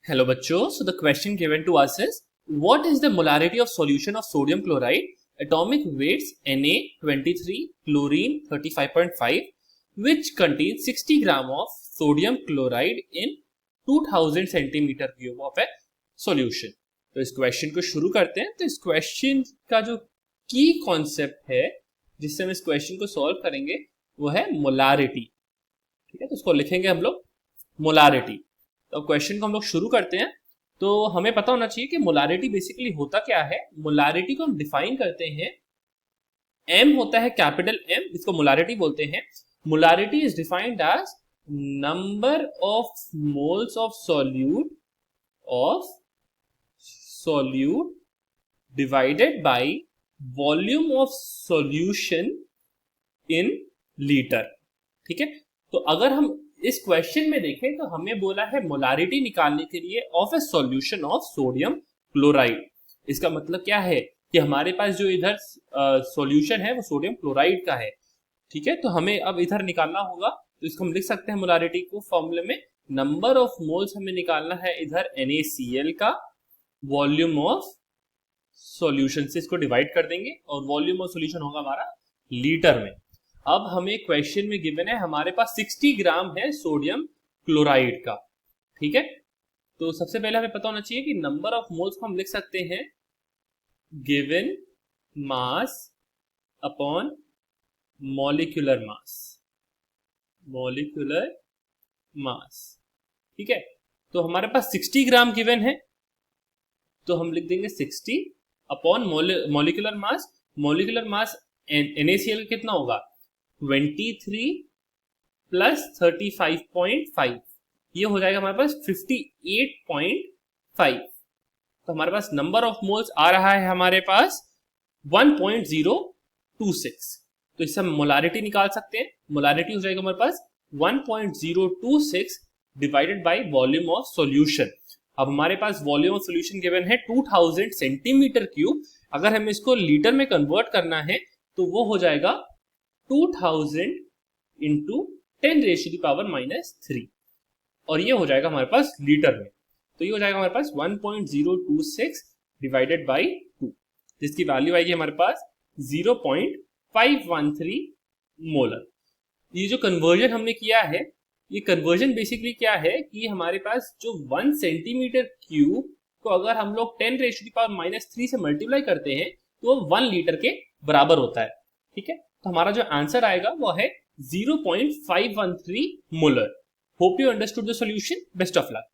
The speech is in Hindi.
Hello बच्चों, so the question given to us is what is the molarity of solution of sodium chloride, atomic weights Na 23, chlorine 35.5, which contains 60 gram of sodium chloride in 2000 centimeter cube of a solution। तो इस क्वेश्चन को शुरू करते हैं। तो इस क्वेश्चन का जो की कॉन्सेप्ट है जिससे हम इस क्वेश्चन को सॉल्व करेंगे वो है मोलारिटी। ठीक है, तो इसको लिखेंगे हम लोग मोलारिटी। तो क्वेश्चन को हम लोग शुरू करते हैं। तो हमें पता होना चाहिए कि मोलारिटी बेसिकली होता क्या है। मोलारिटी को हम डिफाइन करते हैं, एम होता है कैपिटल एम, इसको मोलारिटी बोलते हैं। Molarity is defined as number of moles of solute divided by volume of solution in litre. ठीक है, तो अगर हम इस क्वेश्चन में देखें तो हमें बोला है मोलारिटी निकालने के लिए of A solution of sodium chloride. इसका मतलब क्या है कि हमारे पास जो इधर सॉल्यूशन है वो सोडियम क्लोराइड का है। ठीक है, तो हमें अब इधर निकालना होगा। तो इसको हम लिख सकते हैं मोलारिटी को फॉर्मूले में, नंबर ऑफ मोल्स हमें निकालना है इधर NaCl का, वॉल्यूम ऑफ सॉल्यूशन से इसको डिवाइड कर देंगे और वॉल्यूम ऑफ सॉल्यूशन होगा हमारा लीटर में। अब हमें क्वेश्चन में गिवन है हमारे पास 60 ग्राम है सोडियम क्लोराइड का। ठीक है, तो सबसे पहले हमें पता होना चाहिए कि नंबर ऑफ मोल्स को हम लिख सकते हैं given mass upon molecular mass. ठीक है, तो हमारे पास 60 ग्राम गिवन है तो हम लिख देंगे 60 upon molecular mass. Molecular mass NaCl कितना होगा 23 प्लस 35.5, ये हो जाएगा हमारे पास 58.5। तो हमारे पास नंबर ऑफ मोल्स आ रहा है हमारे पास 1.026। तो इससे हम मोलारिटी निकाल सकते हैं। मोलारिटी हो जाएगा हमारे पास 1.026 divided by volume of solution. अब हमारे पास वॉल्यूम ऑफ सॉल्यूशन गिवन है 2000 सेंटीमीटर क्यूब। अगर हमें इसको लीटर में कन्वर्ट करना है तो वो हो जाएगा 2000 इंटू 10⁻³ और ये हो जाएगा हमारे पास लीटर में। तो ये हो जाएगा हमारे पास 1.026 डिवाइडेड बाई 2, जिसकी वैल्यू आएगी हमारे पास 0.513 मोलर। ये जो कन्वर्जन हमने किया है, ये कन्वर्जन बेसिकली क्या है कि हमारे पास जो 1 सेंटीमीटर क्यूब को अगर हम लोग 10⁻³ से मल्टीप्लाई करते हैं तो वो 1 लीटर के बराबर होता है। ठीक है, तो हमारा जो आंसर आएगा वो है 0.513 molar. Hope you understood the solution. Best of luck.